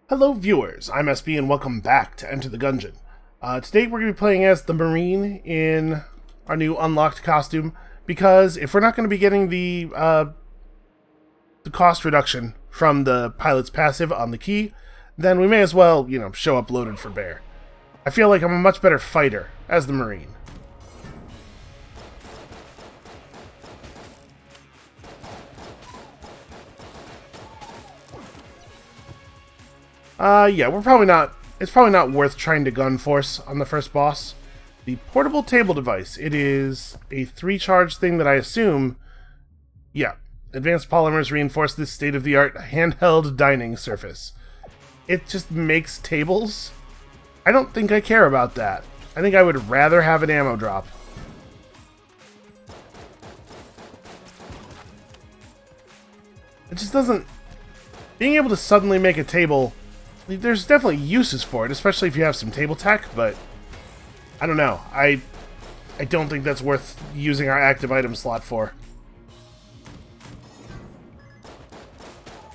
Hello viewers, I'm SB and welcome back to Enter the Gungeon. Today we're going to be playing as the Marine in our new unlocked costume, because if we're not going to be getting the cost reduction from the pilot's passive on the key, then we may as well, show up loaded for bear. I feel like I'm a much better fighter as the Marine. Yeah, it's probably not worth trying to gun force on the first boss. The portable table device, it is a 3-charge thing that I assume, yeah, Advanced Polymers reinforce this state-of-the-art handheld dining surface. It just makes tables? I don't think I care about that. I think I would rather have an ammo drop. It just doesn't... Being able to suddenly make a table... There's definitely uses for it, especially if you have some table tech, but I don't know. I don't think that's worth using our active item slot for.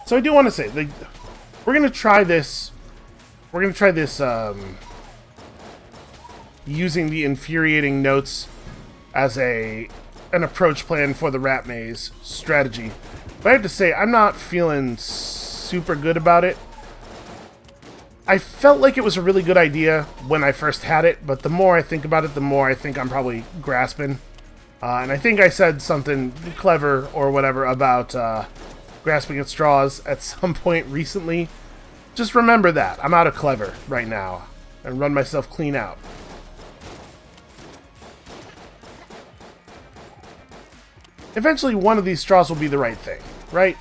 So I do want to say, we're going to try this. We're going to try this using the infuriating notes as an approach plan for the rat maze strategy. But I have to say, I'm not feeling super good about it. I felt like it was a really good idea when I first had it, but the more I think about it, the more I think I'm probably grasping. And I think I said something clever or whatever about grasping at straws at some point recently. Just remember that. I'm out of clever right now and run myself clean out. Eventually, one of these straws will be the right thing, right?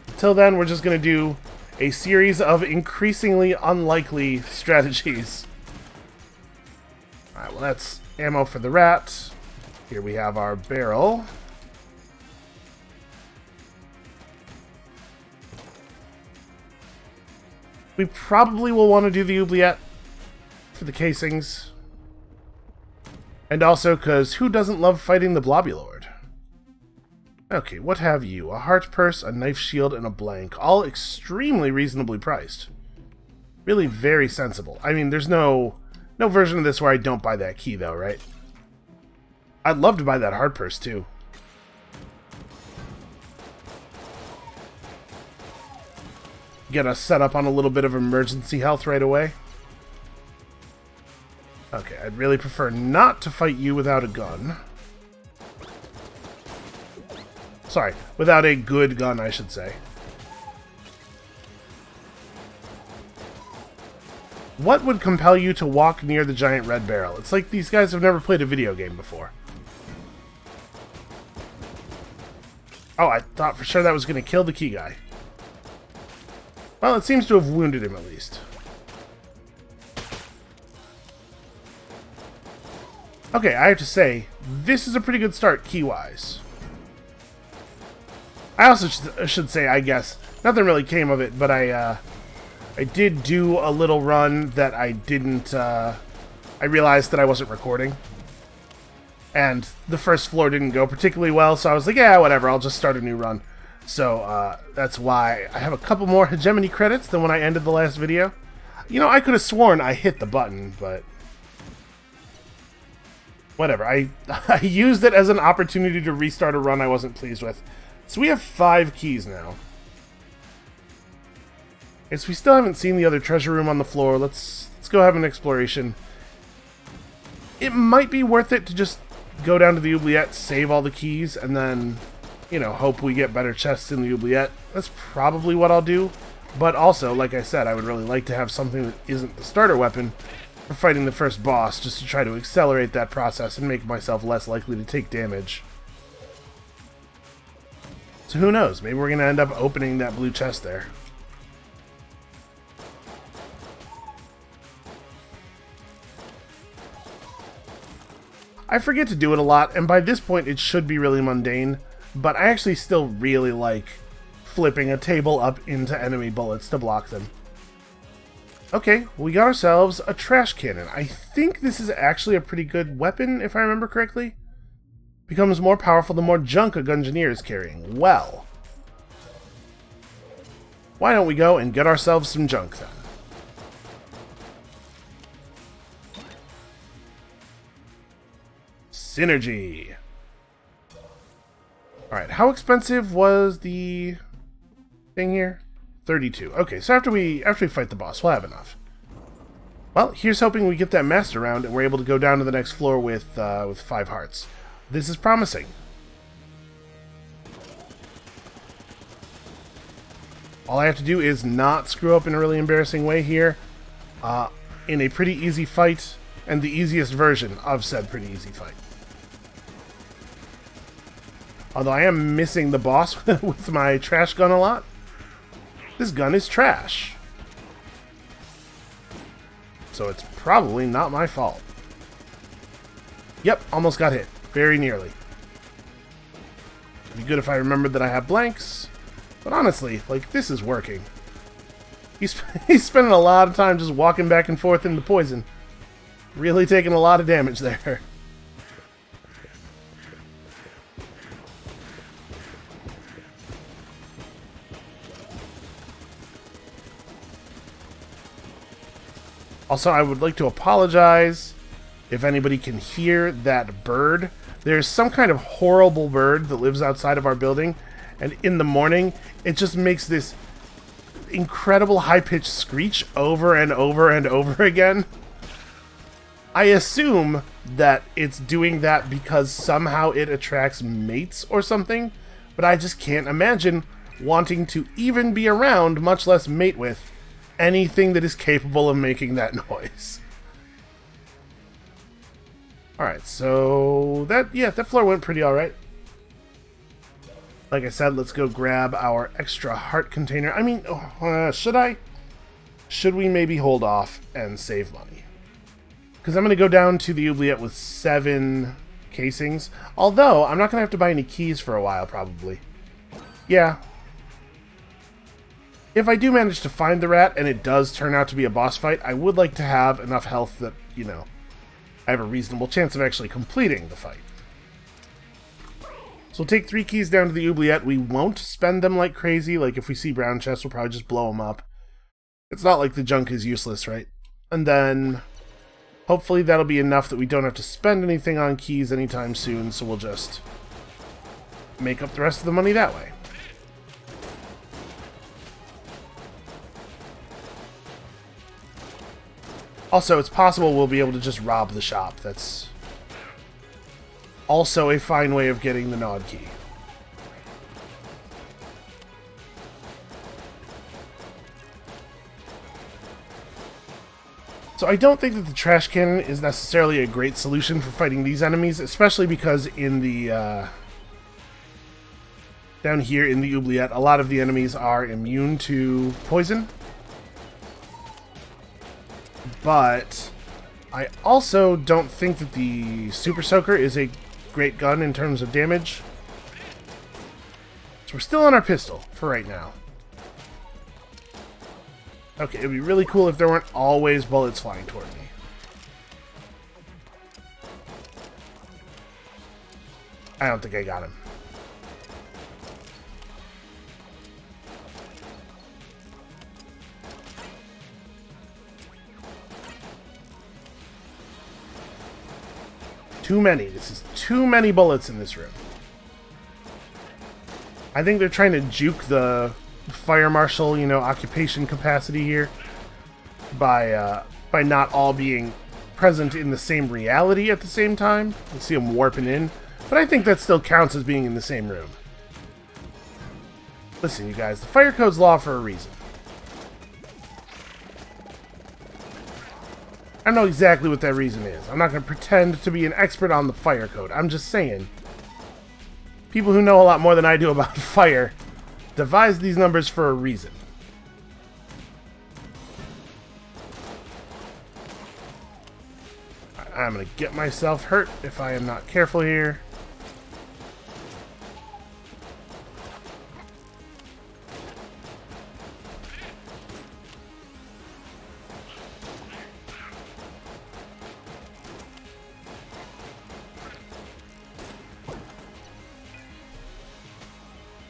Until then, we're just going to do a series of increasingly unlikely strategies. Alright, well that's ammo for the rat. Here we have our barrel. We probably will want to do the oubliette for the casings. And also because who doesn't love fighting the Blobulord? Okay, what have you? A heart purse, a knife shield, and a blank. All extremely reasonably priced. Really very sensible. I mean, there's no version of this where I don't buy that key, though, right? I'd love to buy that heart purse, too. Get us set up on a little bit of emergency health right away. Okay, I'd really prefer not to fight you without a gun. Sorry, without a good gun, I should say. What would compel you to walk near the giant red barrel? It's like these guys have never played a video game before. Oh, I thought for sure that was going to kill the key guy. Well, it seems to have wounded him at least. Okay, I have to say, this is a pretty good start key-wise. I also should say, I guess, nothing really came of it, but I did do a little run that I didn't, I realized that I wasn't recording. And the first floor didn't go particularly well, so I was like, yeah, whatever, I'll just start a new run. So, that's why I have a couple more hegemony credits than when I ended the last video. You know, I could have sworn I hit the button, but... whatever, I used it as an opportunity to restart a run I wasn't pleased with. So we have 5 keys now. Yes, we still haven't seen the other treasure room on the floor. Let's go have an exploration. It might be worth it to just go down to the oubliette, save all the keys, and then, hope we get better chests in the oubliette. That's probably what I'll do. But also, like I said, I would really like to have something that isn't the starter weapon for fighting the first boss, just to try to accelerate that process and make myself less likely to take damage. So who knows? Maybe we're going to end up opening that blue chest there. I forget to do it a lot, and by this point it should be really mundane, but I actually still really like flipping a table up into enemy bullets to block them. Okay, we got ourselves a trash cannon. I think this is actually a pretty good weapon, if I remember correctly. Becomes more powerful the more junk a Gungeoneer is carrying. Well, Why don't we go and get ourselves some junk then? Synergy. Alright, how expensive was the thing here? 32. Okay, so after we fight the boss, we'll have enough. Well, here's hoping we get that master round and we're able to go down to the next floor with 5 hearts. This is promising. All I have to do is not screw up in a really embarrassing way here, in a pretty easy fight, and the easiest version of said pretty easy fight. Although I am missing the boss with my trash gun a lot. This gun is trash. So it's probably not my fault. Yep, almost got hit. Very nearly. It'd be good if I remembered that I have blanks. But honestly, like, this is working. He's spending a lot of time just walking back and forth in the poison. Really taking a lot of damage there. Also, I would like to apologize if anybody can hear that bird. There's some kind of horrible bird that lives outside of our building, and in the morning, it just makes this incredible high-pitched screech over and over and over again. I assume that it's doing that because somehow it attracts mates or something, but I just can't imagine wanting to even be around, much less mate with, anything that is capable of making that noise. Alright, so that floor went pretty alright. Like I said, let's go grab our extra heart container. I mean, should I? Should we maybe hold off and save money? Because I'm going to go down to the oubliette with 7 casings. Although, I'm not going to have to buy any keys for a while, probably. Yeah. If I do manage to find the rat, and it does turn out to be a boss fight, I would like to have enough health that, you know, I have a reasonable chance of actually completing the fight. So we'll take 3 keys down to the oubliette. We won't spend them like crazy. Like, if we see brown chests, we'll probably just blow them up. It's not like the junk is useless, right? And then, hopefully that'll be enough that we don't have to spend anything on keys anytime soon, so we'll just make up the rest of the money that way. Also, it's possible we'll be able to just rob the shop. That's also a fine way of getting the Nod key. So I don't think that the trash cannon is necessarily a great solution for fighting these enemies, especially because in the down here in the oubliette, a lot of the enemies are immune to poison. But I also don't think that the Super Soaker is a great gun in terms of damage. So we're still on our pistol for right now. Okay, it'd be really cool if there weren't always bullets flying toward me. I don't think I got him. Too many. This is too many bullets in this room. I think they're trying to juke the fire marshal, you know, occupation capacity here by not all being present in the same reality at the same time. You see them warping in, but I think that still counts as being in the same room. Listen, you guys, the fire code's law for a reason. I don't know exactly what that reason is. I'm not going to pretend to be an expert on the fire code. I'm just saying, people who know a lot more than I do about fire devised these numbers for a reason. I'm going to get myself hurt if I am not careful here.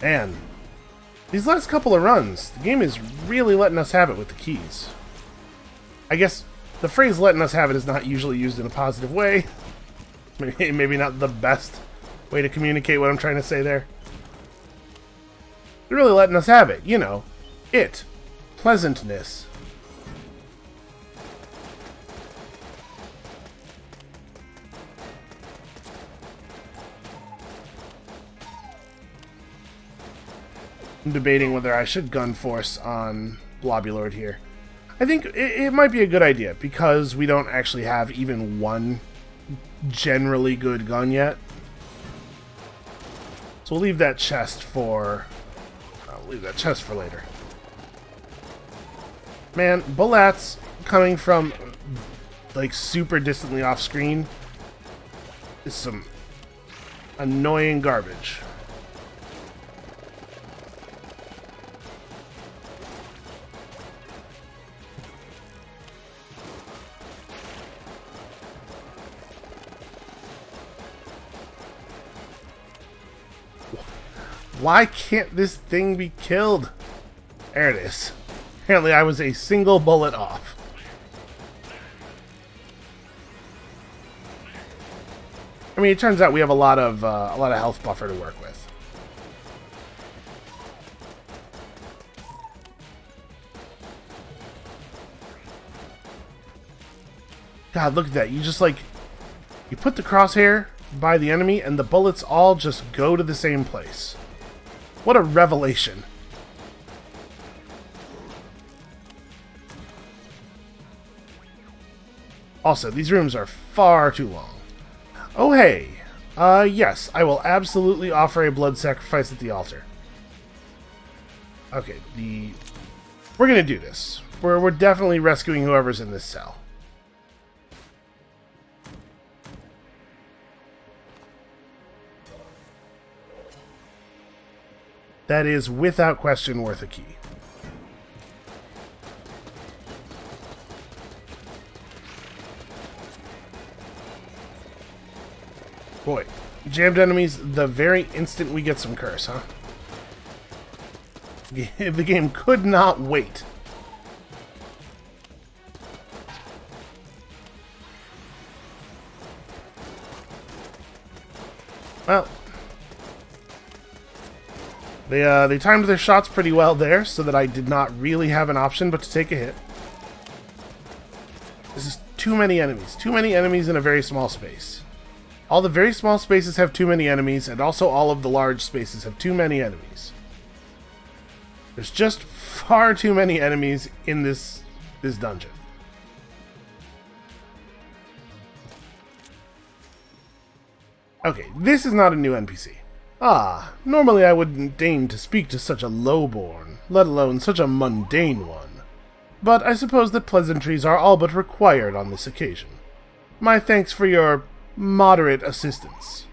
Man, These last couple of runs, the game is really letting us have it with the keys. I guess the phrase letting us have it is not usually used in a positive way. Maybe not the best way to communicate what I'm trying to say there. They're really letting us have it, you know. It. Pleasantness. I'm debating whether I should gun force on Blobulord here. I think it might be a good idea, because we don't actually have even one generally good gun yet. So we'll leave that chest for... I'll leave that chest for later. Man, bullets coming from, like, super distantly off screen is some annoying garbage. Why can't this thing be killed? There it is. Apparently I was a single bullet off. I mean, it turns out we have a lot of health buffer to work with. God, look at that. You just, like, you put the crosshair by the enemy and the bullets all just go to the same place. What a revelation. Also, these rooms are far too long. Oh hey, yes, I will absolutely offer a blood sacrifice at the altar. Okay, we're gonna do this. We're definitely rescuing whoever's in this cell. That is, without question, worth a key. Boy, jammed enemies the very instant we get some curse, huh? The game could not wait. Well, they timed their shots pretty well there, so that I did not really have an option but to take a hit. This is too many enemies. Too many enemies in a very small space. All the very small spaces have too many enemies, and also all of the large spaces have too many enemies. There's just far too many enemies in this dungeon. Okay, this is not a new NPC. Ah, normally I wouldn't deign to speak to such a lowborn, let alone such a mundane one. But I suppose that pleasantries are all but required on this occasion. My thanks for your moderate assistance.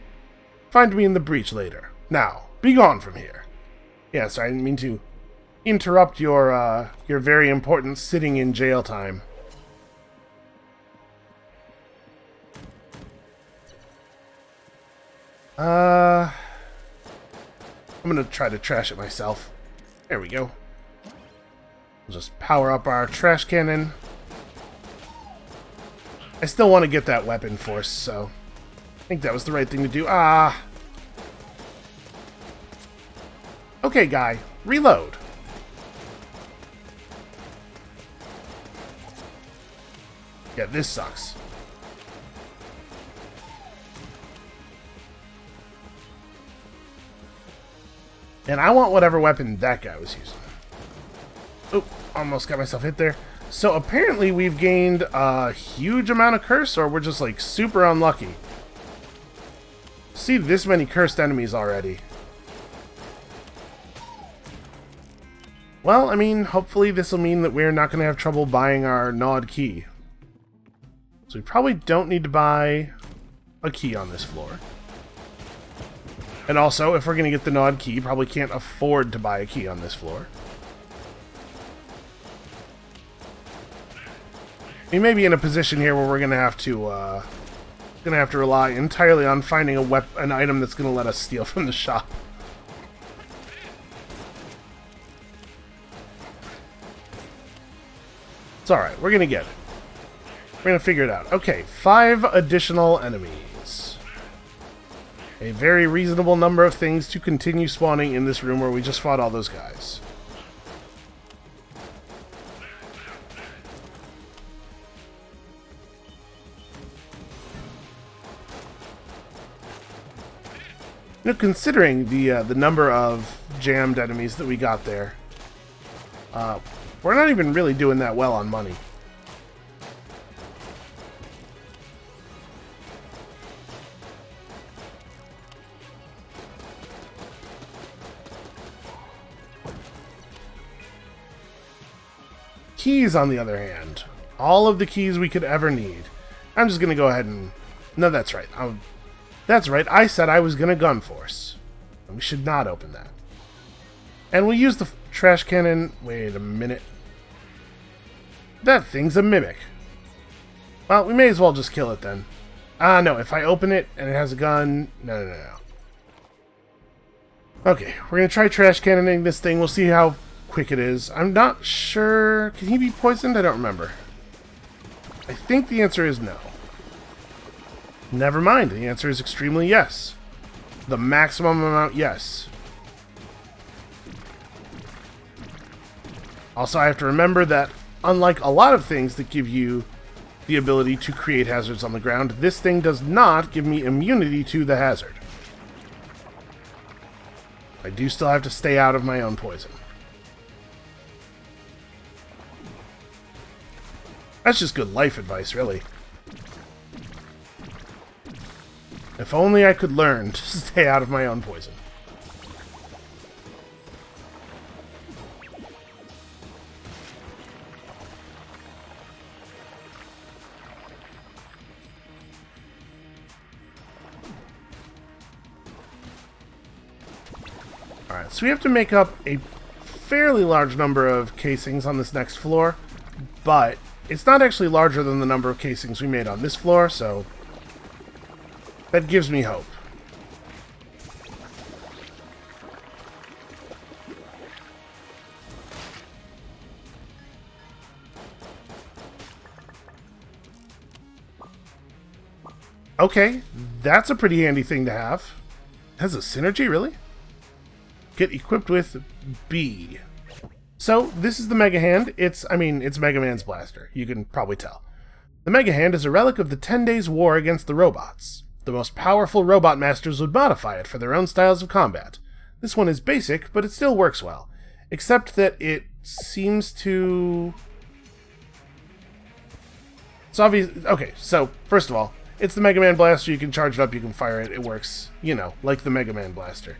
Find me in the breach later. Now, be gone from here. Yes, I didn't mean to interrupt your very important sitting in jail time. I'm gonna try to trash it myself. There we go. We'll just power up our trash cannon. I still want to get that weapon force, so I think that was the right thing to do. Ah! Okay, guy. Reload. Yeah, this sucks. And I want whatever weapon that guy was using. Oh, almost got myself hit there. So apparently we've gained a huge amount of curse, or we're just like super unlucky. See this many cursed enemies already. Well, I mean, hopefully this will mean that we're not going to have trouble buying our gnawed key. So we probably don't need to buy a key on this floor. And also, if we're going to get the gnawed key, probably can't afford to buy a key on this floor. We may be in a position here where we're going to have to rely entirely on finding an item that's going to let us steal from the shop. It's alright, we're gonna get it. We're gonna figure it out. Okay, 5 additional enemies. A very reasonable number of things to continue spawning in this room where we just fought all those guys. You know, considering the number of jammed enemies that we got there, we're not even really doing that well on money. Keys, on the other hand. All of the keys we could ever need. I'm just going to go ahead and... No, that's right. That's right, I said I was going to gun force. We should not open that. And we'll use the trash cannon... Wait a minute. That thing's a mimic. Well, we may as well just kill it then. No, if I open it and it has a gun... No. Okay, we're going to try trash cannoning this thing. We'll see how quick it is. I'm not sure... Can he be poisoned? I don't remember. I think the answer is no. Never mind. The answer is extremely yes. The maximum amount, yes. Also, I have to remember that, unlike a lot of things that give you the ability to create hazards on the ground, this thing does not give me immunity to the hazard. I do still have to stay out of my own poison. That's just good life advice, really. If only I could learn to stay out of my own poison. Alright, so we have to make up a fairly large number of casings on this next floor, but it's not actually larger than the number of casings we made on this floor, so that gives me hope. Okay, that's a pretty handy thing to have. It has a synergy, really? Get equipped with B. So, this is the Mega Hand. It's Mega Man's blaster. You can probably tell. The Mega Hand is a relic of the 10 Days' War against the robots. The most powerful robot masters would modify it for their own styles of combat. This one is basic, but it still works well. Except that it seems to... It's obvious... Okay, so, first of all, it's the Mega Man blaster. You can charge it up, you can fire it. It works, you know, like the Mega Man blaster.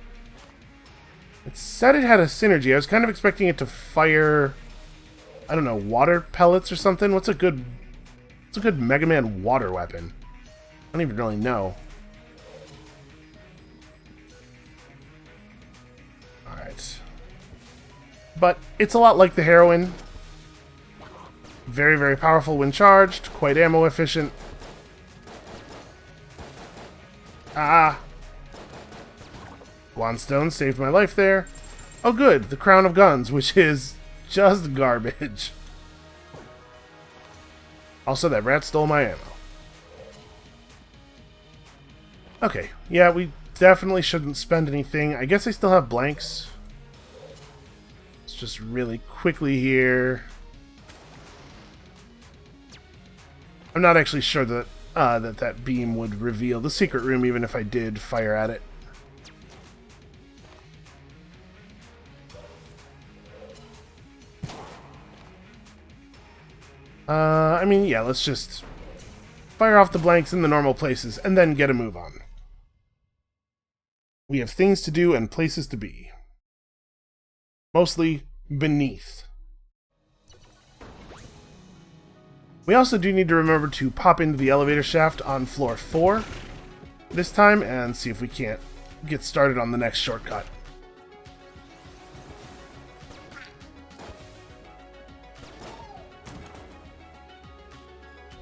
It said it had a synergy. I was kind of expecting it to fire, I don't know, water pellets or something. What's a good Mega Man water weapon? I don't even really know. Alright. But it's a lot like the heroine. Very, very powerful when charged. Quite ammo efficient. Ah! Wandstone saved my life there. Oh good, the Crown of Guns, which is just garbage. Also, that rat stole my ammo. Okay, yeah, we definitely shouldn't spend anything. I guess I still have blanks. Let's just really quickly here. I'm not actually sure that that beam would reveal the secret room, even if I did fire at it. Yeah, let's just fire off the blanks in the normal places and then get a move on. We have things to do and places to be. Mostly beneath. We also do need to remember to pop into the elevator shaft on floor 4 this time and see if we can't get started on the next shortcut.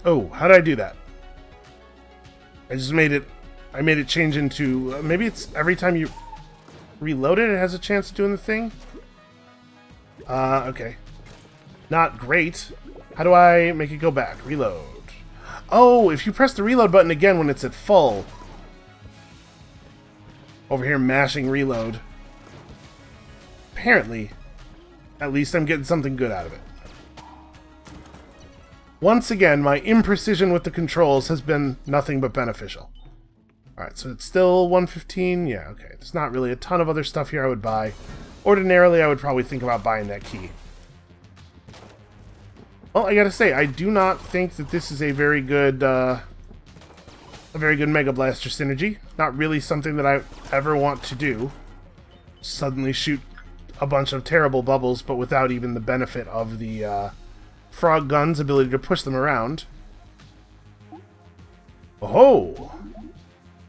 Oh, how did I do that? I made it change into... maybe it's every time you reload it, it has a chance of doing the thing? Okay. Not great. How do I make it go back? Reload. Oh, if you press the reload button again when it's at full. Over here mashing reload. Apparently, at least I'm getting something good out of it. Once again, my imprecision with the controls has been nothing but beneficial. Alright, so it's still 115? Yeah, okay. There's not really a ton of other stuff here I would buy. Ordinarily, I would probably think about buying that key. Well, I gotta say, I do not think that this is a very good Mega Blaster synergy. Not really something that I ever want to do. Suddenly shoot a bunch of terrible bubbles, but without even the benefit of the frog gun's ability to push them around. Oh!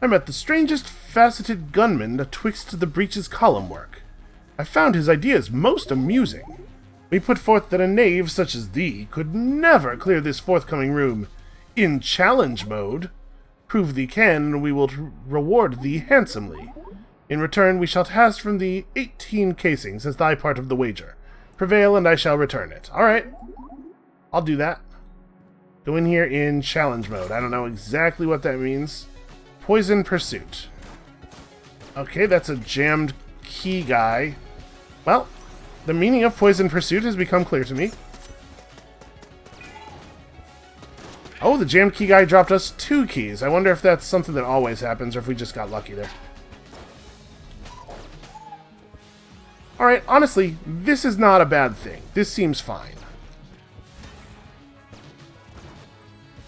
I met the strangest faceted gunman atwixt the breach's column work. I found his ideas most amusing. We put forth that a knave such as thee could never clear this forthcoming room in challenge mode. Prove thee can, and we will reward thee handsomely. In return, we shall cast from thee 18 casings as thy part of the wager. Prevail, and I shall return it. Alright. I'll do that. Go in here in challenge mode. I don't know exactly what that means. Poison Pursuit. Okay, that's a jammed key guy. Well, the meaning of Poison Pursuit has become clear to me. Oh, the jammed key guy dropped us 2 keys. I wonder if that's something that always happens or if we just got lucky there. Alright, honestly, this is not a bad thing. This seems fine.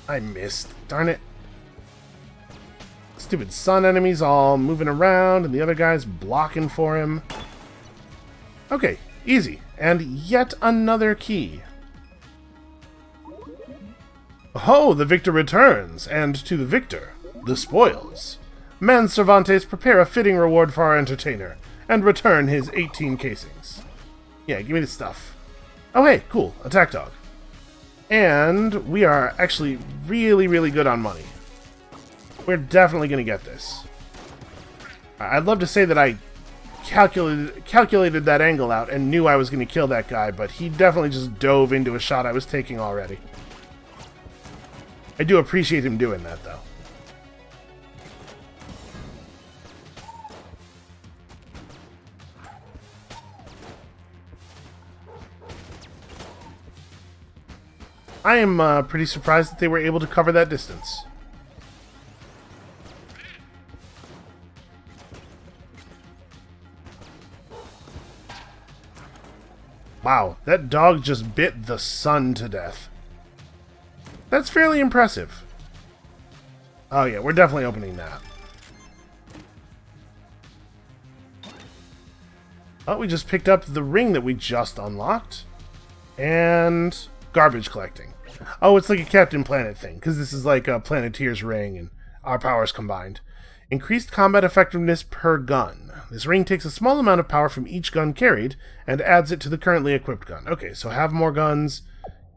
I missed. Darn it. Stupid sun enemies all moving around and the other guy's blocking for him. Okay, easy. And yet another key. Oh, the victor returns, and to the victor, the spoils. Man Cervantes, prepare a fitting reward for our entertainer, and return his 18 casings. Yeah, give me the stuff. Oh hey, cool, attack dog. And we are actually really, really good on money. We're definitely going to get this. I'd love to say that I calculated that angle out and knew I was going to kill that guy, but he definitely just dove into a shot I was taking already. I do appreciate him doing that, though. I am pretty surprised that they were able to cover that distance. Wow, that dog just bit the sun to death. That's fairly impressive. Oh yeah, we're definitely opening that. Oh, we just picked up the ring that we just unlocked. And garbage collecting. Oh, it's like a Captain Planet thing, because this is like a Planeteer's ring and our powers combined. Increased combat effectiveness per gun. This ring takes a small amount of power from each gun carried and adds it to the currently equipped gun. Okay, so have more guns,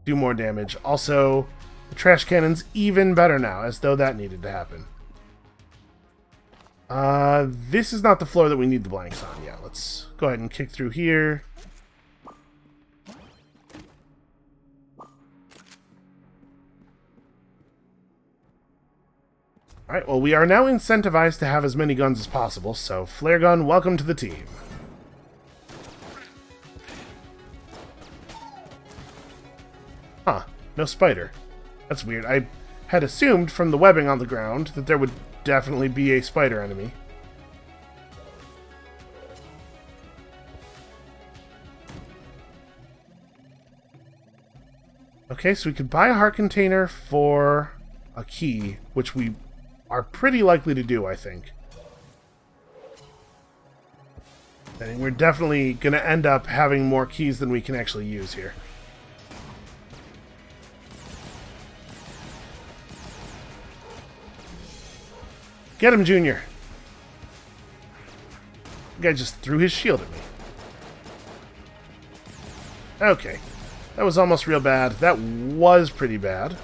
do more damage. Also, the trash cannon's even better now, as though that needed to happen. This is not the floor that we need the blanks on. Yeah, let's go ahead and kick through here. Alright, well, we are now incentivized to have as many guns as possible, so flare gun, welcome to the team. Huh, no spider. That's weird. I had assumed from the webbing on the ground that there would definitely be a spider enemy. Okay, so we could buy a heart container for a key, which we are pretty likely to do, I think. I think we're definitely going to end up having more keys than we can actually use here. Get him, Junior! The guy just threw his shield at me. Okay. That was almost real bad. That was pretty bad.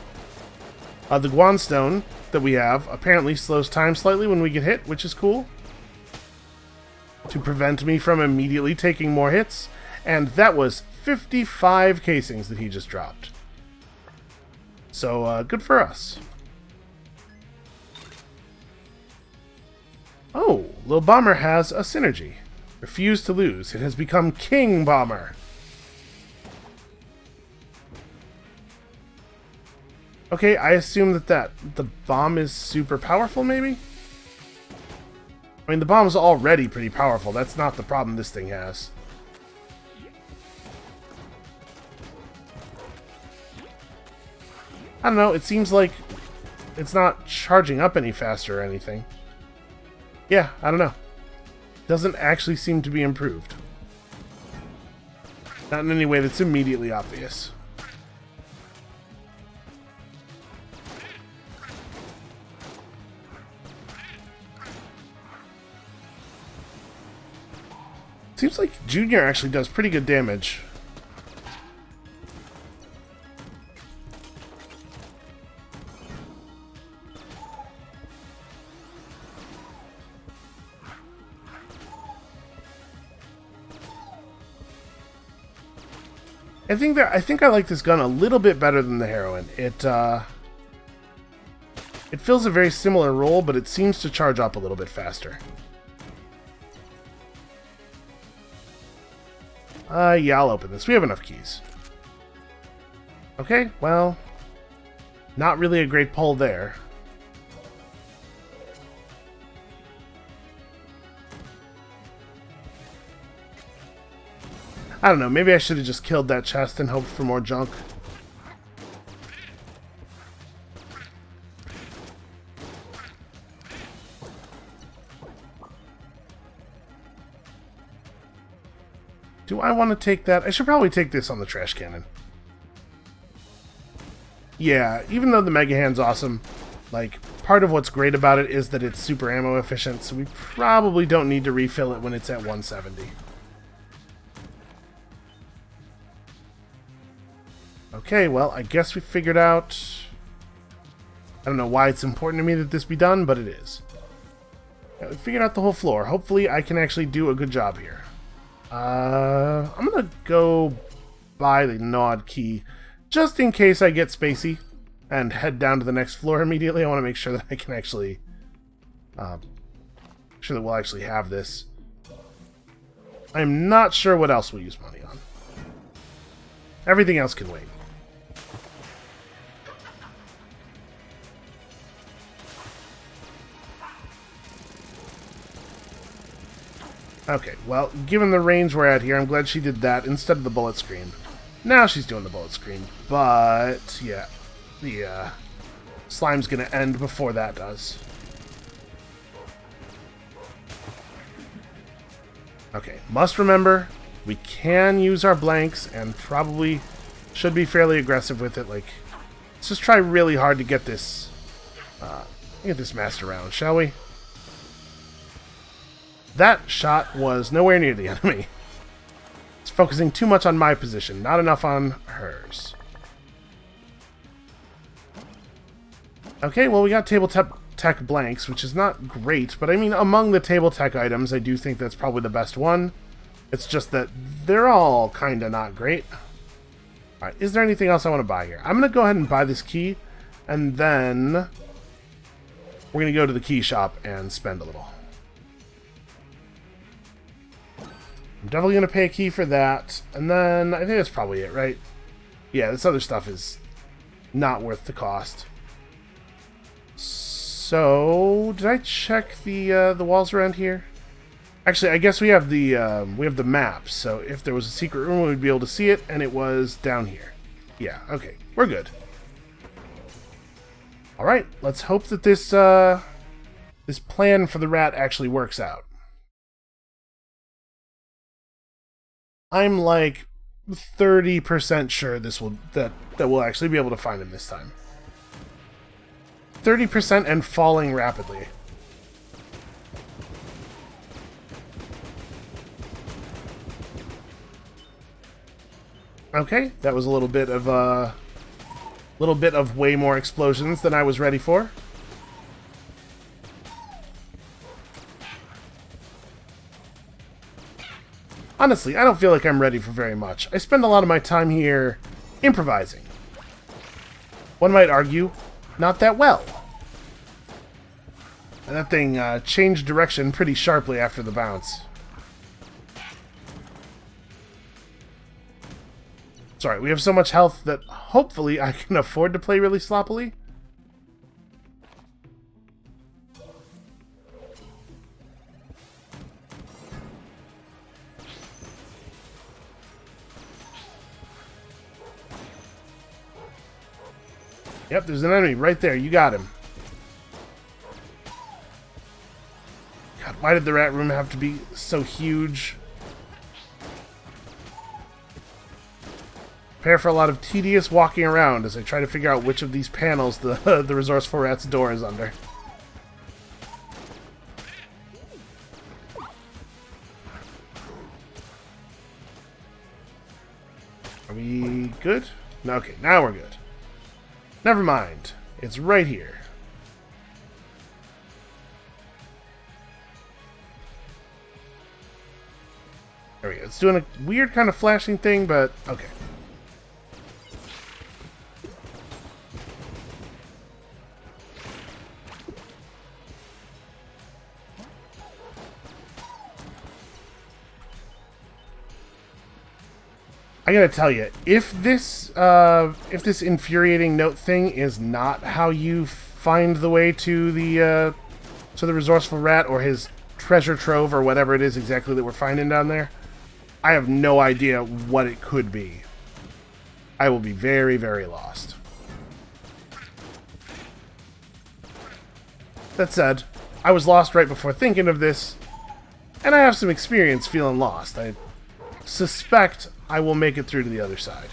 The Guan Stone that we have apparently slows time slightly when we get hit, which is cool. To prevent me from immediately taking more hits. And that was 55 casings that he just dropped. So, good for us. Oh, Lil Bomber has a synergy. Refuse to lose. It has become King Bomber. Okay, I assume that the bomb is super powerful, maybe? I mean, the bomb's already pretty powerful. That's not the problem this thing has. I don't know, it seems like it's not charging up any faster or anything. Yeah, I don't know. Doesn't actually seem to be improved. Not in any way that's immediately obvious. Seems like Junior actually does pretty good damage. I think I like this gun a little bit better than the heroin. It fills a very similar role, but it seems to charge up a little bit faster. Yeah, I'll open this. We have enough keys. Okay, well, not really a great pull there. I don't know, maybe I should have just killed that chest and hoped for more junk. Do I want to take that? I should probably take this on the trash cannon. Yeah, even though the Mega Hand's awesome, like, part of what's great about it is that it's super ammo efficient, so we probably don't need to refill it when it's at 170. Okay, well, I guess we figured out... I don't know why it's important to me that this be done, but it is. Yeah, we figured out the whole floor. Hopefully I can actually do a good job here. I'm gonna go buy the Nod key, just in case I get spacey, and head down to the next floor immediately. I want to make sure that I can actually... sure that we'll actually have this. I'm not sure what else we'll use money on. Everything else can wait. Okay, well, given the range we're at here, I'm glad she did that instead of the bullet screen. Now she's doing the bullet screen, but yeah, the slime's gonna end before that does. Okay, must remember, we can use our blanks and probably should be fairly aggressive with it. Like, let's just try really hard to get this master round, shall we? That shot was nowhere near the enemy. It's focusing too much on my position, not enough on hers. Okay, well, we got tabletop tech blanks, which is not great, but I mean, among the table tech items, I do think that's probably the best one. It's just that they're all kind of not great. Alright, is there anything else I want to buy here? I'm going to go ahead and buy this key, and then we're going to go to the key shop and spend a little. I'm definitely going to pay a key for that, and then I think that's probably it, right? Yeah, this other stuff is not worth the cost. So, did I check the walls around here? Actually, I guess we have the map, so if there was a secret room, we'd be able to see it, and it was down here. Yeah, okay, we're good. Alright, let's hope that this plan for the rat actually works out. I'm like 30% sure that we'll actually be able to find him this time. 30% and falling rapidly. Okay, that was a little bit of way more explosions than I was ready for. Honestly, I don't feel like I'm ready for very much. I spend a lot of my time here improvising. One might argue, not that well. And that thing changed direction pretty sharply after the bounce. Sorry, we have so much health that hopefully I can afford to play really sloppily. Yep, there's an enemy right there. You got him. God, why did the rat room have to be so huge? Prepare for a lot of tedious walking around as I try to figure out which of these panels the the resourceful rat's door is under. Are we good? No, okay, now we're good. Never mind. It's right here. There we go. It's doing a weird kind of flashing thing, but okay. I gotta tell you, if this infuriating note thing is not how you find the way to the resourceful rat or his treasure trove or whatever it is exactly that we're finding down there, I have no idea what it could be. I will be very, very lost. That said, I was lost right before thinking of this, and I have some experience feeling lost. I suspect I will make it through to the other side.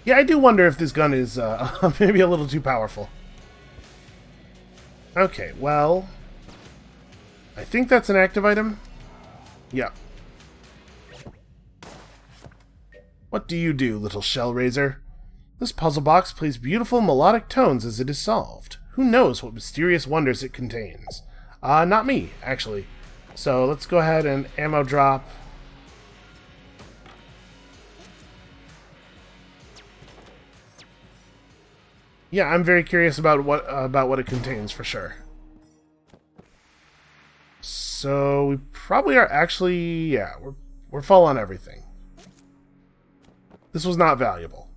Yeah, I do wonder if this gun is maybe a little too powerful. Okay, well, I think that's an active item. Yeah. What do you do, little shell raiser? This puzzle box plays beautiful melodic tones as it is solved. Who knows what mysterious wonders it contains? Not me, actually. So let's go ahead and ammo drop. Yeah, I'm very curious about what it contains for sure. So we probably are actually, yeah, we're full on everything. This was not valuable.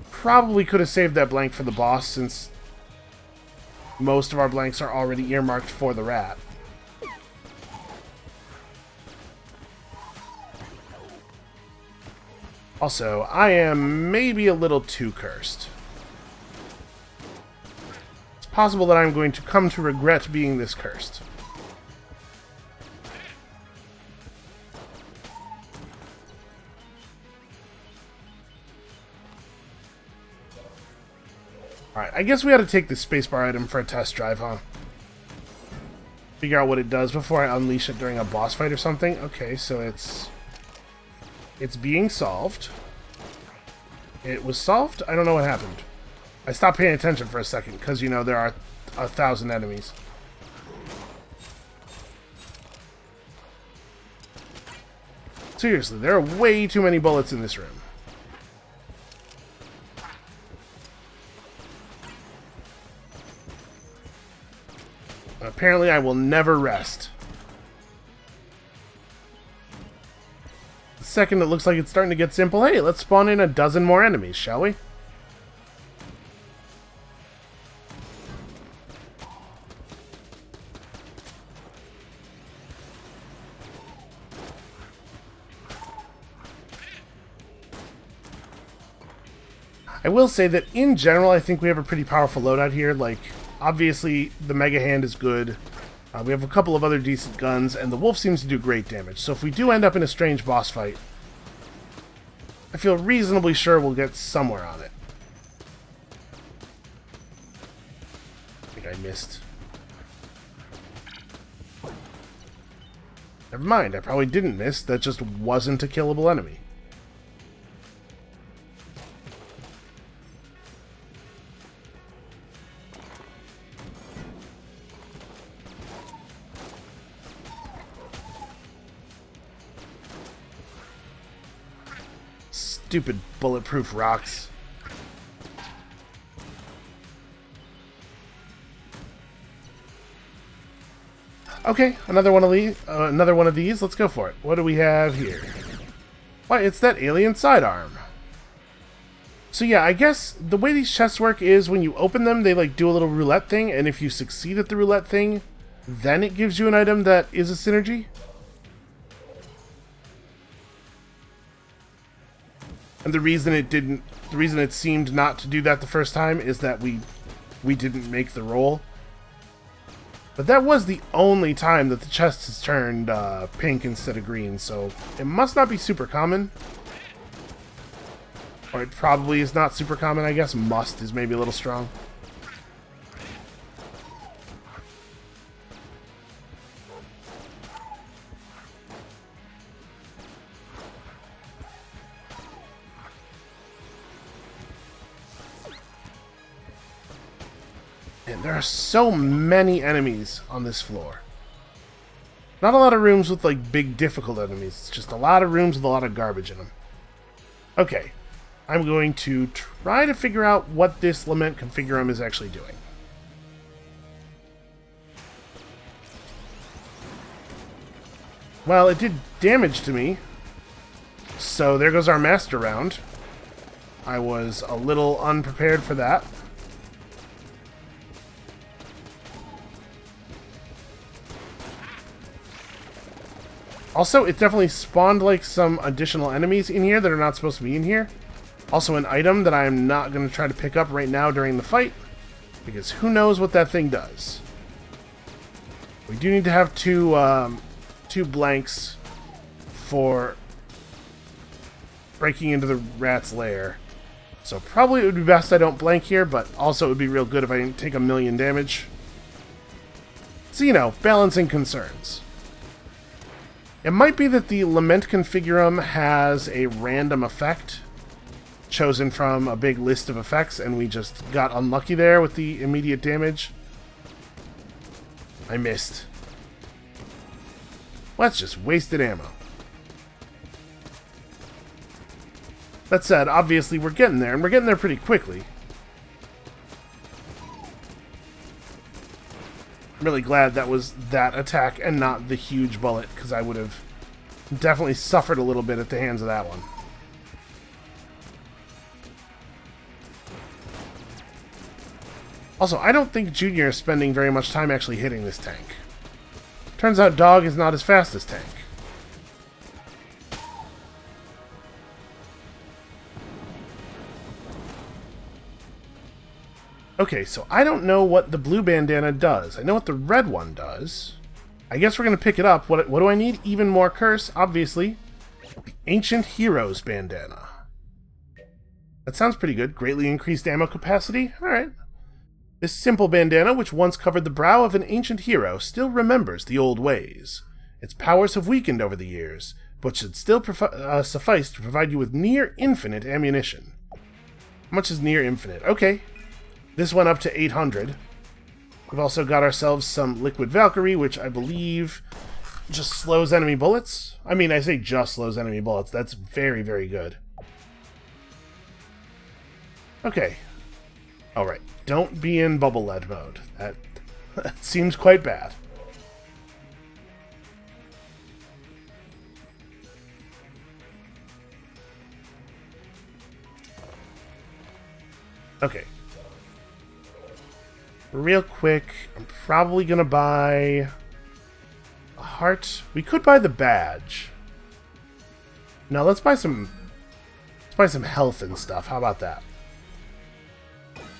Probably could have saved that blank for the boss, since most of our blanks are already earmarked for the rat. Also, I am maybe a little too cursed. It's possible that I'm going to come to regret being this cursed. Alright, I guess we ought to take the spacebar item for a test drive, huh? Figure out what it does before I unleash it during a boss fight or something. Okay, so it's being solved. It was solved? I don't know what happened. I stopped paying attention for a second, because, you know, there are 1,000 enemies. Seriously, there are way too many bullets in this room. Apparently, I will never rest. The second it looks like it's starting to get simple, hey, let's spawn in a dozen more enemies, shall we? I will say that, in general, I think we have a pretty powerful loadout here. Like, obviously, the Mega Hand is good. We have a couple of other decent guns, and the Wolf seems to do great damage. So if we do end up in a strange boss fight, I feel reasonably sure we'll get somewhere on it. I think I missed. Never mind, I probably didn't miss. That just wasn't a killable enemy. Stupid bulletproof rocks. Okay, another one of these. Let's go for it. What do we have here? Why, it's that alien sidearm. So yeah, I guess the way these chests work is when you open them, they like do a little roulette thing, and if you succeed at the roulette thing, then it gives you an item that is a synergy. And the reason it seemed not to do that the first time is that we didn't make the roll. But that was the only time that the chest has turned pink instead of green, so it must not be super common. Or it probably is not super common, I guess. Must is maybe a little strong. And there are so many enemies on this floor. Not a lot of rooms with like big difficult enemies. It's just a lot of rooms with a lot of garbage in them. Okay. I'm going to try to figure out what this Lament Configurum is actually doing. Well, it did damage to me. So there goes our master round. I was a little unprepared for that. Also, it definitely spawned like some additional enemies in here that are not supposed to be in here. Also an item that I am not going to try to pick up right now during the fight, because who knows what that thing does. We do need to have two blanks for breaking into the rat's lair. So probably it would be best I don't blank here, but also it would be real good if I didn't take 1,000,000 damage. So, you know, balancing concerns. It might be that the Lament Configurum has a random effect chosen from a big list of effects, and we just got unlucky there with the immediate damage. I missed. Well, that's just wasted ammo. That said, obviously we're getting there, and we're getting there pretty quickly. I'm really glad that was that attack and not the huge bullet, because I would have definitely suffered a little bit at the hands of that one. Also, I don't think Junior is spending very much time actually hitting this tank. Turns out Dog is not as fast as Tank. Okay, so I don't know what the blue bandana does. I know what the red one does. I guess we're going to pick it up. What do I need? Even more curse, obviously. The Ancient Heroes bandana. That sounds pretty good. Greatly increased ammo capacity? Alright. This simple bandana, which once covered the brow of an ancient hero, still remembers the old ways. Its powers have weakened over the years, but should still suffice to provide you with near infinite ammunition. How much is near infinite? Okay. This went up to 800. We've also got ourselves some Liquid Valkyrie, which I believe just slows enemy bullets. I mean, I say just slows enemy bullets. That's very, very good. Okay. Alright. Don't be in bubble lead mode. That seems quite bad. Okay. Real quick, I'm probably gonna buy a heart. We could buy the badge. No, let's buy some health and stuff. How about that?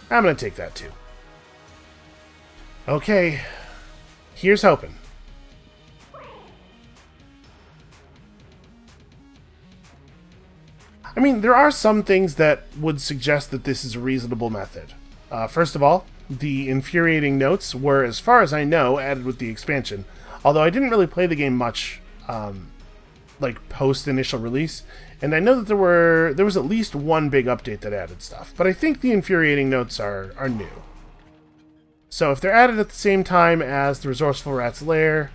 I'm gonna take that too. Okay. Here's hoping. I mean, there are some things that would suggest that this is a reasonable method. First of all, the infuriating notes were, as far as I know, added with the expansion. Although I didn't really play the game much, like post-initial release, and I know that there was at least one big update that added stuff. But I think the infuriating notes are new. So if they're added at the same time as the Resourceful Rat's Lair,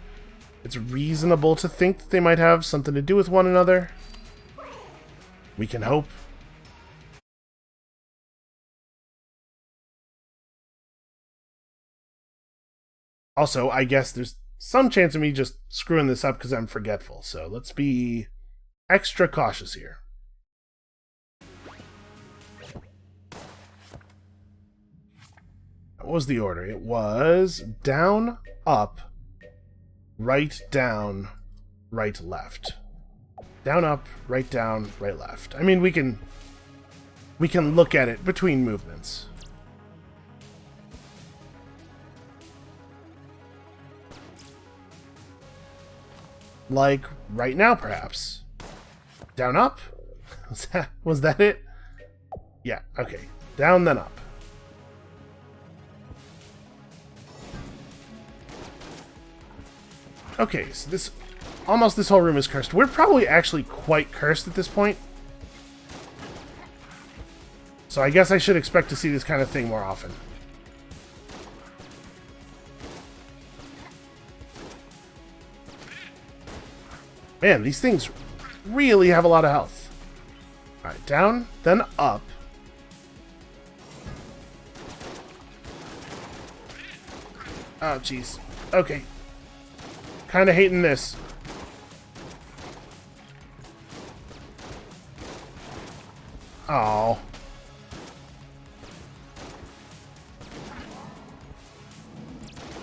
it's reasonable to think that they might have something to do with one another. We can hope. Also, I guess there's some chance of me just screwing this up because I'm forgetful, so let's be extra cautious here. What was the order? It was down, up, right, down, right, left. Down, up, right, down, right, left. I mean, we can look at it between movements. Like right now, perhaps. Down, up? Was that it? Yeah, okay. Down, then up. Okay, so this whole room is cursed. We're probably actually quite cursed at this point. So I guess I should expect to see this kind of thing more often. Man, these things really have a lot of health. Alright, down, then up. Oh, jeez. Okay. Kind of hating this. Oh.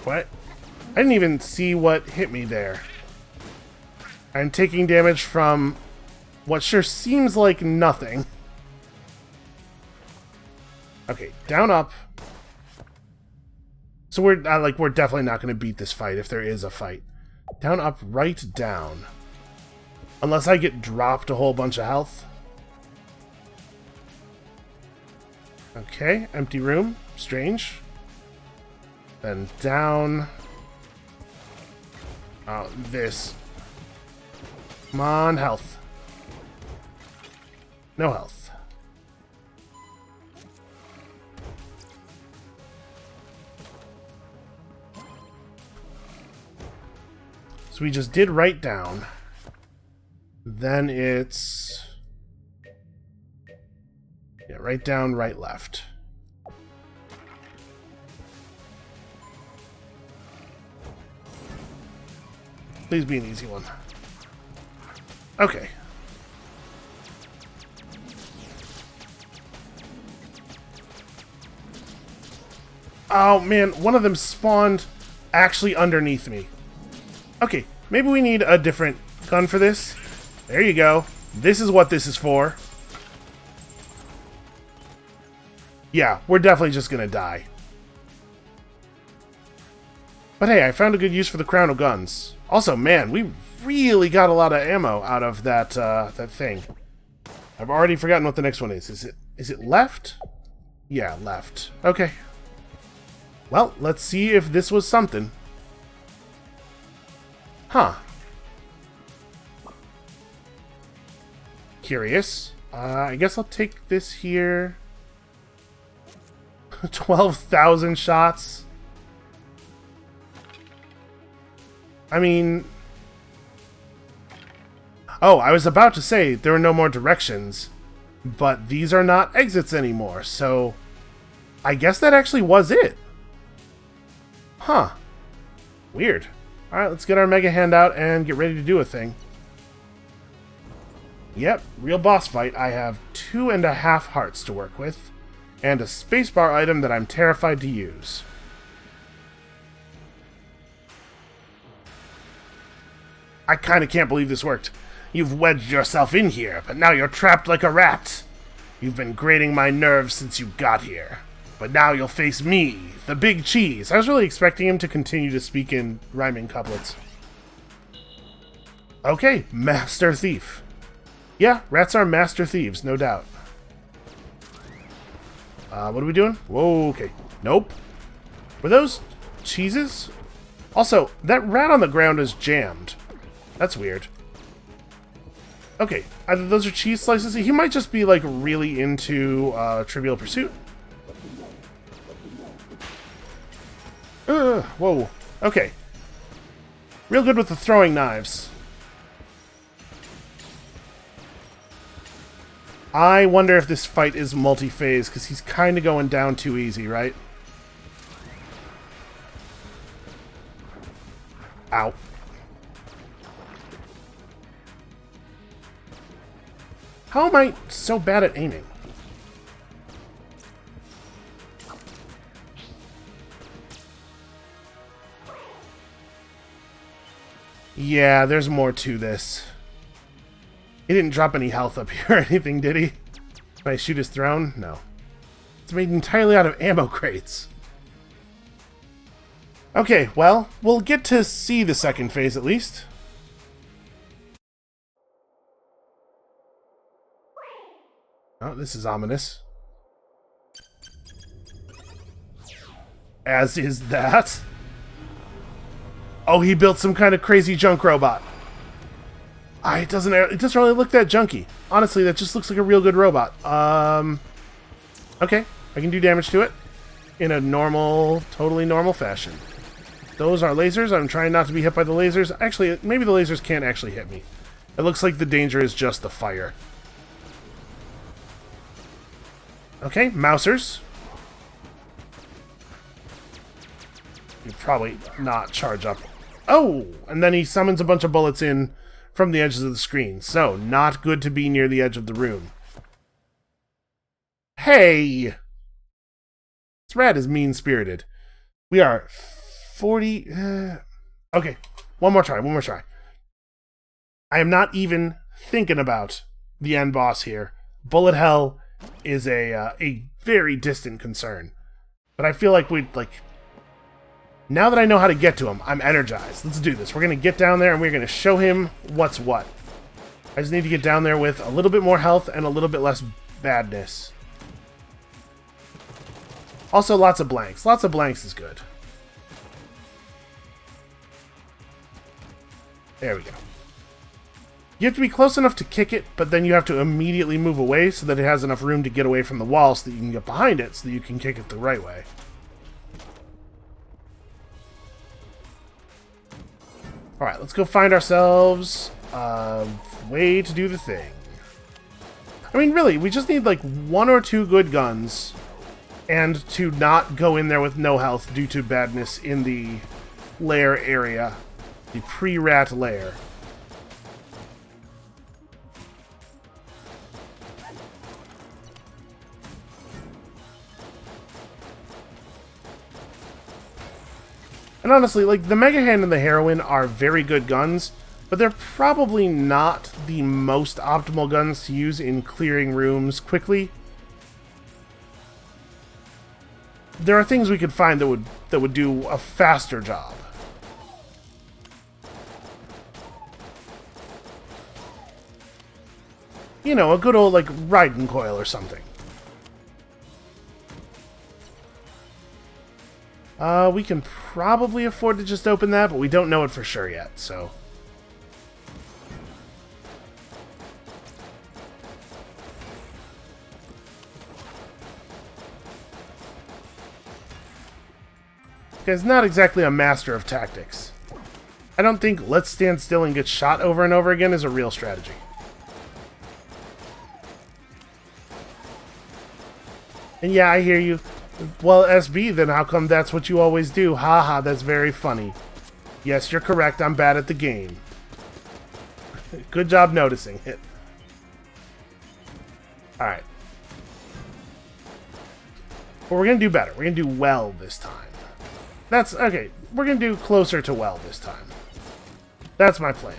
What? I didn't even see what hit me there. I'm taking damage from what sure seems like nothing. Okay, down, up. So we're definitely not going to beat this fight if there is a fight. Down, up, right, down. Unless I get dropped a whole bunch of health. Okay, empty room. Strange. Then down. Oh, this. Come on, health. No health. So we just did right down. Then it's... yeah, right down, right left. Please be an easy one. Okay. Oh man, one of them spawned actually underneath me. Okay, maybe we need a different gun for this. There you go. This is what this is for. Yeah, we're definitely just gonna die. But hey, I found a good use for the crown of guns. Also, man, we really got a lot of ammo out of that that thing. I've already forgotten what the next one is. Is it left? Yeah, left. Okay. Well, let's see if this was something. Huh. Curious. I guess I'll take this here. 12,000 shots. I mean... oh, I was about to say there are no more directions, but these are not exits anymore, so I guess that actually was it. Huh. Weird. Alright, let's get our Mega Hand out and get ready to do a thing. Yep, real boss fight. I have 2.5 hearts to work with, and a spacebar item that I'm terrified to use. I kinda can't believe this worked. You've wedged yourself in here, but now you're trapped like a rat. You've been grating my nerves since you got here. But now you'll face me, the big cheese. I was really expecting him to continue to speak in rhyming couplets. Okay, Master Thief. Yeah, rats are master thieves, no doubt. What are we doing? Whoa, okay. Nope. Were those cheeses? Also, that rat on the ground is jammed. That's weird. Okay, either those are cheese slices. He might just be, like, really into Trivial Pursuit. Whoa. Okay. Real good with the throwing knives. I wonder if this fight is multi-phase, because he's kind of going down too easy, right? Ow. How am I so bad at aiming? Yeah, there's more to this. He didn't drop any health up here or anything, did he? Did I shoot his throne? No. It's made entirely out of ammo crates. Okay, well, we'll get to see the second phase at least. Oh, this is ominous. As is that. Oh, he built some kind of crazy junk robot. It doesn't really look that junky. Honestly, that just looks like a real good robot. Okay, I can do damage to it in a normal, totally normal fashion. Those are lasers. I'm trying not to be hit by the lasers. Actually, maybe the lasers can't actually hit me. It looks like the danger is just the fire. Okay, mousers. You probably not charge up. Oh! And then he summons a bunch of bullets in from the edges of the screen. So, not good to be near the edge of the room. Hey! This rat is mean-spirited. We are 40... Okay, one more try. I am not even thinking about the end boss here. Bullet hell is a very distant concern. But I feel like now that I know how to get to him, I'm energized. Let's do this. We're going to get down there and we're going to show him what's what. I just need to get down there with a little bit more health and a little bit less badness. Also, lots of blanks. Lots of blanks is good. There we go. You have to be close enough to kick it, but then you have to immediately move away so that it has enough room to get away from the wall so that you can get behind it so that you can kick it the right way. Alright, let's go find ourselves a way to do the thing. I mean, really, we just need like 1 or 2 good guns and to not go in there with no health due to badness in the lair area. The pre-rat lair. And honestly, like, the Mega Hand and the Heroine are very good guns, but they're probably not the most optimal guns to use in clearing rooms quickly. There are things we could find that would do a faster job. You know, a good old, like, riding coil or something. We can probably afford to just open that, but we don't know it for sure yet, so... This guy's not exactly a master of tactics. I don't think let's stand still and get shot over and over again is a real strategy. And yeah, I hear you. Well, SB, then how come that's what you always do? Haha, that's very funny. Yes, you're correct, I'm bad at the game. Good job noticing it. Alright. But we're gonna do better. We're gonna do well this time. That's, okay, we're gonna do closer to well this time. That's my plan.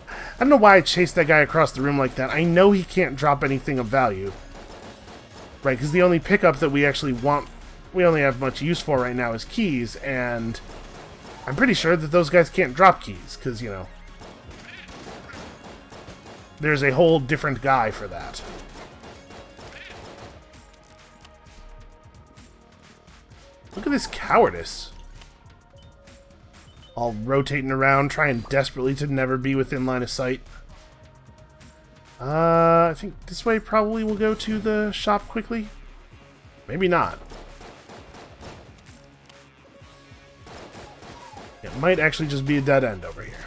I don't know why I chased that guy across the room like that. I know he can't drop anything of value. Right, because the only pickup that we actually want, we only have much use for right now is keys, and I'm pretty sure that those guys can't drop keys, because, you know, there's a whole different guy for that. Look at this cowardice. All rotating around, trying desperately to never be within line of sight. I think this way probably will go to the shop quickly. Maybe not. It might actually just be a dead end over here.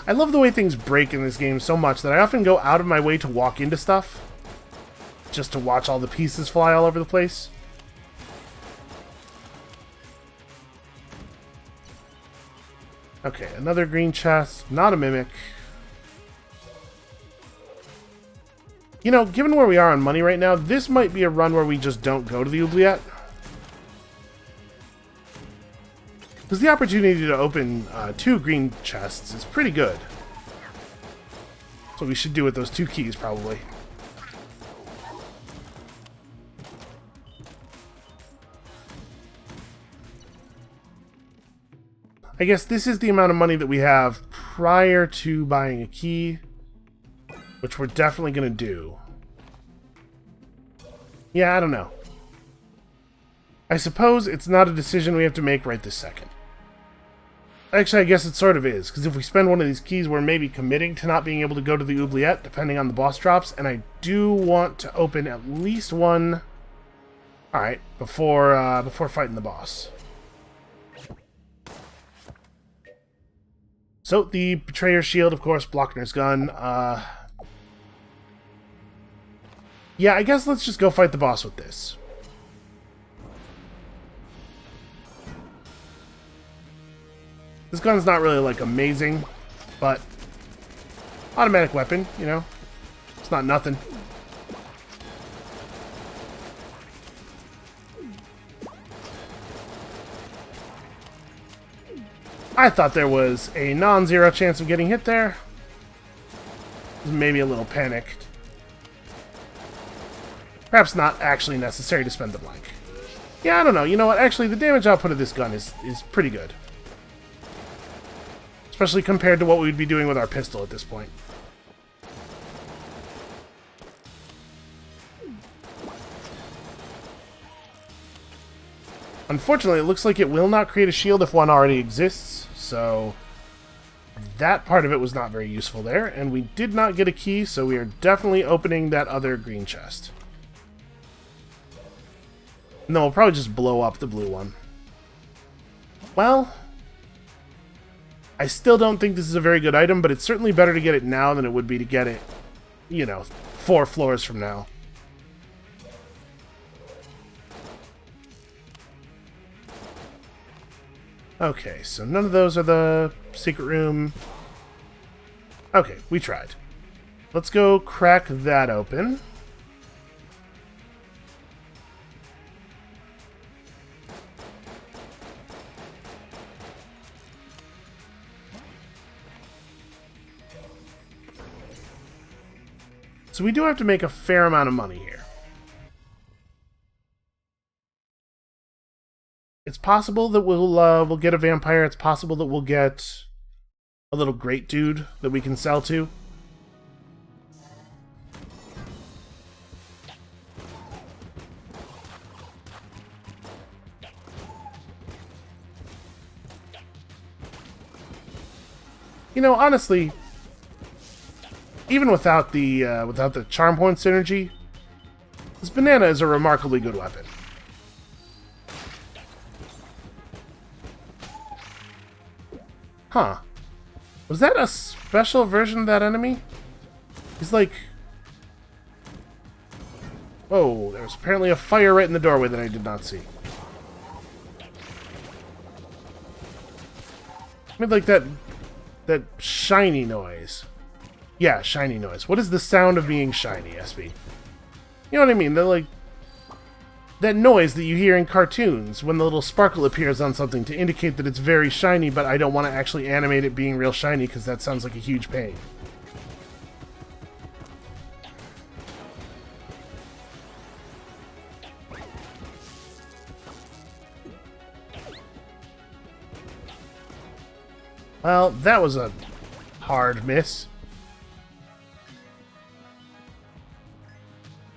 I love the way things break in this game so much that I often go out of my way to walk into stuff just to watch all the pieces fly all over the place. Okay, another green chest. Not a mimic. You know, given where we are on money right now, this might be a run where we just don't go to the oubliette. Because the opportunity to open 2 green chests is pretty good. So we should do with those 2 keys, probably. I guess this is the amount of money that we have prior to buying a key, which we're definitely going to do. Yeah, I don't know. I suppose it's not a decision we have to make right this second. Actually, I guess it sort of is, because if we spend one of these keys, we're maybe committing to not being able to go to the oubliette, depending on the boss drops, and I do want to open at least one... Alright, before fighting the boss. So, the Betrayer's Shield, of course, Blockner's Gun. Yeah, I guess let's just go fight the boss with this. This gun's not really, like, amazing, but automatic weapon, you know? It's not nothing. I thought there was a non-zero chance of getting hit there. Maybe a little panicked. Perhaps not actually necessary to spend the blank. Yeah, I don't know. You know what? Actually, the damage output of this gun is pretty good. Especially compared to what we'd be doing with our pistol at this point. Unfortunately, it looks like it will not create a shield if one already exists, so that part of it was not very useful there, and we did not get a key, so we are definitely opening that other green chest. And then we'll probably just blow up the blue one. Well, I still don't think this is a very good item, but it's certainly better to get it now than it would be to get it, you know, 4 floors from now. Okay, so none of those are the secret room. Okay, we tried. Let's go crack that open. So we do have to make a fair amount of money here. It's possible that we'll get a vampire. It's possible that we'll get a little great dude that we can sell to. You know, honestly, even without the charm point synergy, this banana is a remarkably good weapon. Huh. Was that a special version of that enemy? He's like... Whoa, there was apparently a fire right in the doorway that I did not see. I mean, like that shiny noise. Yeah, shiny noise. What is the sound of being shiny, SB? You know what I mean? They're like... that noise that you hear in cartoons when the little sparkle appears on something to indicate that it's very shiny, but I don't want to actually animate it being real shiny because that sounds like a huge pain. Well, that was a hard miss.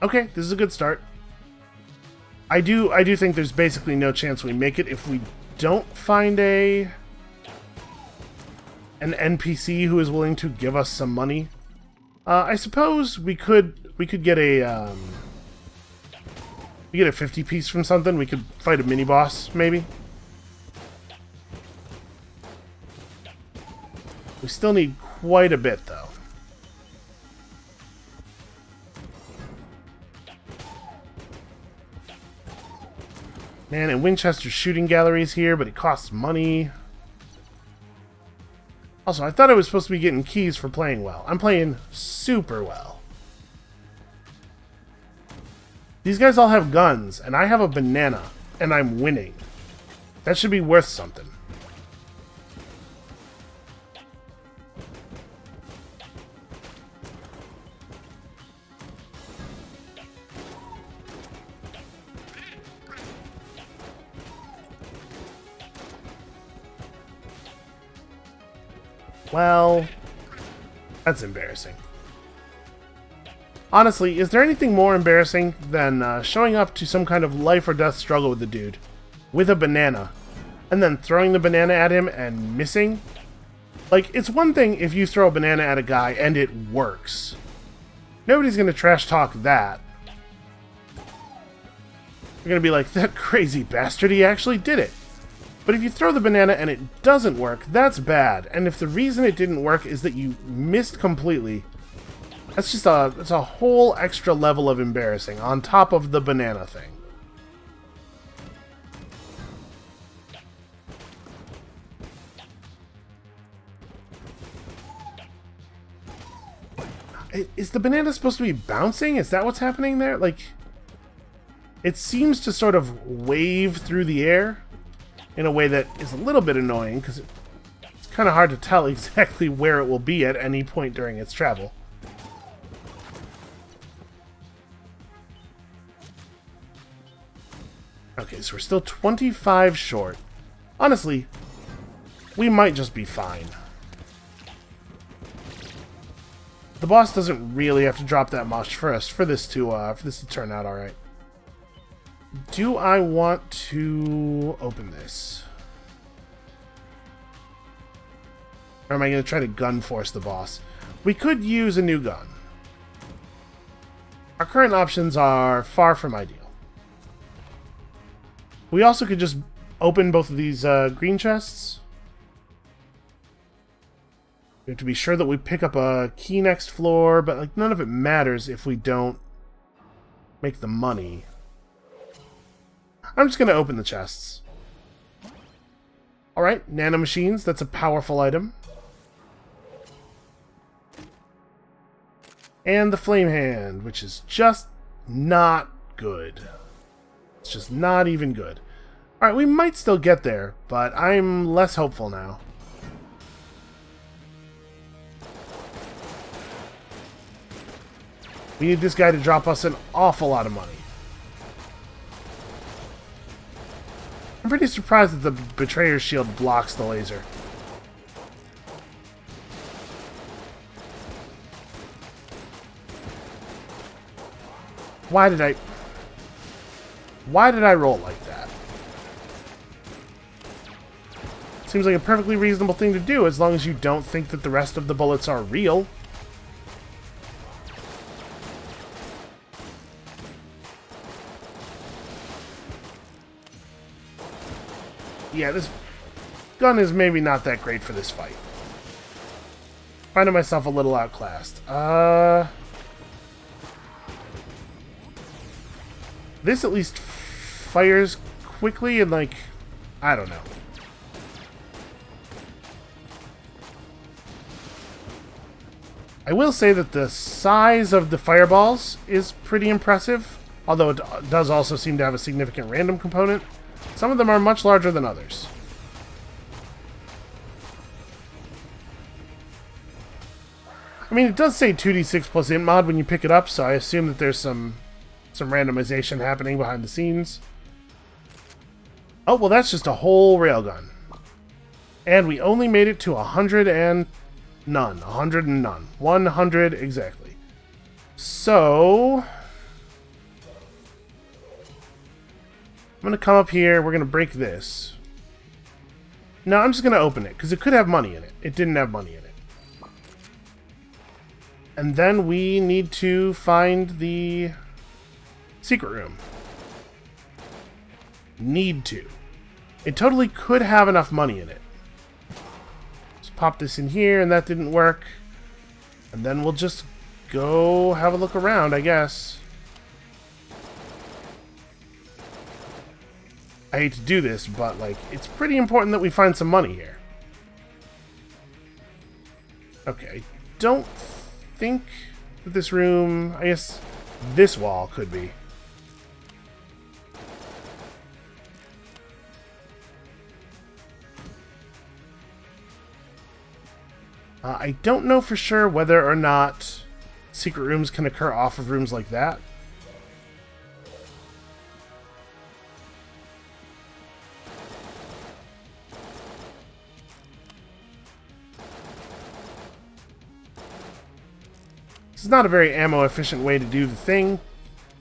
Okay, this is a good start. I do think there's basically no chance we make it if we don't find an NPC who is willing to give us some money. I suppose we could get a 50 piece from something. We could fight a mini boss maybe. We still need quite a bit though. Man, and Winchester's shooting galleries here, but it costs money. Also, I thought I was supposed to be getting keys for playing well. I'm playing super well. These guys all have guns, and I have a banana, and I'm winning. That should be worth something. Well, that's embarrassing. Honestly, is there anything more embarrassing than showing up to some kind of life or death struggle with the dude with a banana and then throwing the banana at him and missing? Like, it's one thing if you throw a banana at a guy and it works. Nobody's going to trash talk that. You're going to be like, that crazy bastard, he actually did it. But if you throw the banana and it doesn't work, that's bad. And if the reason it didn't work is that you missed completely, that's just it's a whole extra level of embarrassing on top of the banana thing. Is the banana supposed to be bouncing? Is that what's happening there? Like, it seems to sort of wave through the air in a way that is a little bit annoying, because it's kind of hard to tell exactly where it will be at any point during its travel. Okay, so we're still 25 short. Honestly, we might just be fine. The boss doesn't really have to drop that much first for this to turn out all right. Do I want to open this? Or am I going to try to gun force the boss? We could use a new gun. Our current options are far from ideal. We also could just open both of these green chests. We have to be sure that we pick up a key next floor, but like none of it matters if we don't make the money. I'm just going to open the chests. Alright, nanomachines, that's a powerful item. And the flame hand, which is just not good. It's just not even good. Alright, we might still get there, but I'm less hopeful now. We need this guy to drop us an awful lot of money. I'm pretty surprised that the Betrayer's Shield blocks the laser. Why did I roll like that? Seems like a perfectly reasonable thing to do as long as you don't think that the rest of the bullets are real. Yeah, this gun is maybe not that great for this fight. Finding myself a little outclassed. This at least fires quickly and, like, I don't know. I will say that the size of the fireballs is pretty impressive, although it does also seem to have a significant random component. Some of them are much larger than others. I mean, it does say 2d6 plus int mod when you pick it up, so I assume that there's some randomization happening behind the scenes. Oh, well, that's just a whole railgun. And we only made it to 100 and none. 100 and none. 100 exactly. So I'm going to come up here. We're going to break this. No, I'm just going to open it, because it could have money in it. It didn't have money in it. And then we need to find the secret room. Need to. It totally could have enough money in it. Let's pop this in here, and that didn't work. And then we'll just go have a look around, I guess. I hate to do this, but, like, it's pretty important that we find some money here. Okay, I don't think that this room... I guess this wall could be. I don't know for sure whether or not secret rooms can occur off of rooms like that. This is not a very ammo-efficient way to do the thing,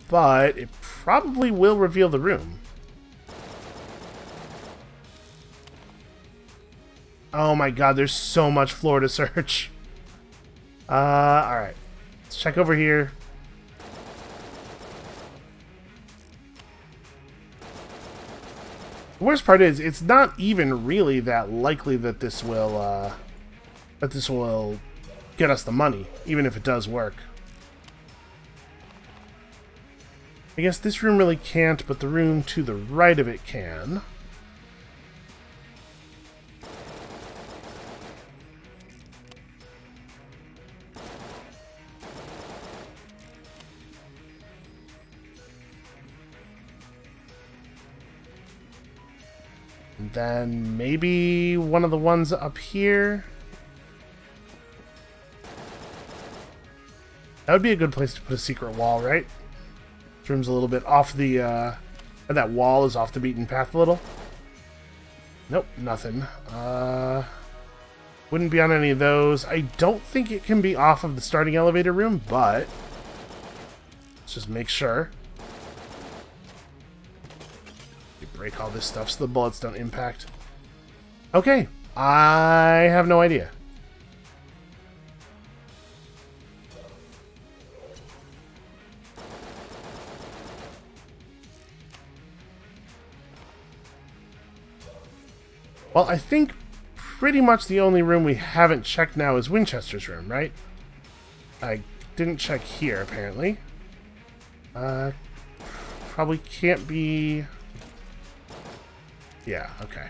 but it probably will reveal the room. Oh my god, there's so much floor to search. Alright. Let's check over here. The worst part is, it's not even really that likely that this will get us the money, even if it does work. I guess this room really can't, but the room to the right of it can. And then maybe one of the ones up here. That would be a good place to put a secret wall, right? This room's a little bit off the, that wall is off the beaten path a little. Nope, nothing. Wouldn't be on any of those. I don't think it can be off of the starting elevator room, but let's just make sure. Break all this stuff so the bullets don't impact. Okay, I have no idea. Well, I think pretty much the only room we haven't checked now is Winchester's room, right? I didn't check here, apparently. Probably can't be... Yeah, okay.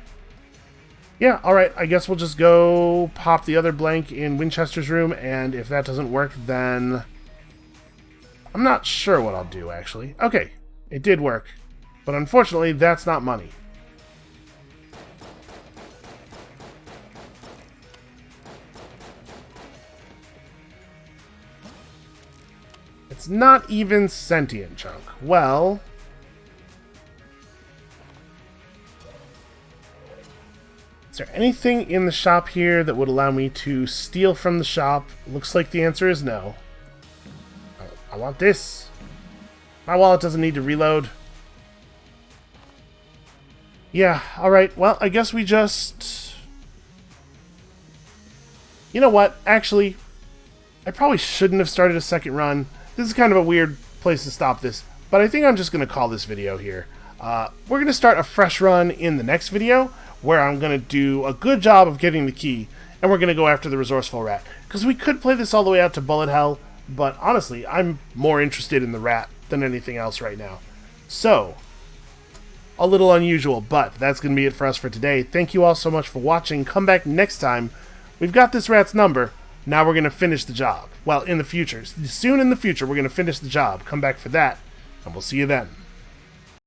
Yeah, alright, I guess we'll just go pop the other blank in Winchester's room, and if that doesn't work, then... I'm not sure what I'll do, actually. Okay, it did work. But unfortunately, that's not money. It's not even sentient junk. Well... Is there anything in the shop here that would allow me to steal from the shop? Looks like the answer is no. I want this. My wallet doesn't need to reload. Yeah, alright. Well, I guess we just... You know what? Actually, I probably shouldn't have started a second run. This is kind of a weird place to stop this, but I think I'm just going to call this video here. We're going to start a fresh run in the next video, where I'm going to do a good job of getting the key, and we're going to go after the resourceful rat. Because we could play this all the way out to bullet hell, but honestly, I'm more interested in the rat than anything else right now. So, a little unusual, but that's going to be it for us for today. Thank you all so much for watching. Come back next time. We've got this rat's number. Now we're going to finish the job. Well, in the future. Soon in the future, we're going to finish the job. Come back for that, and we'll see you then.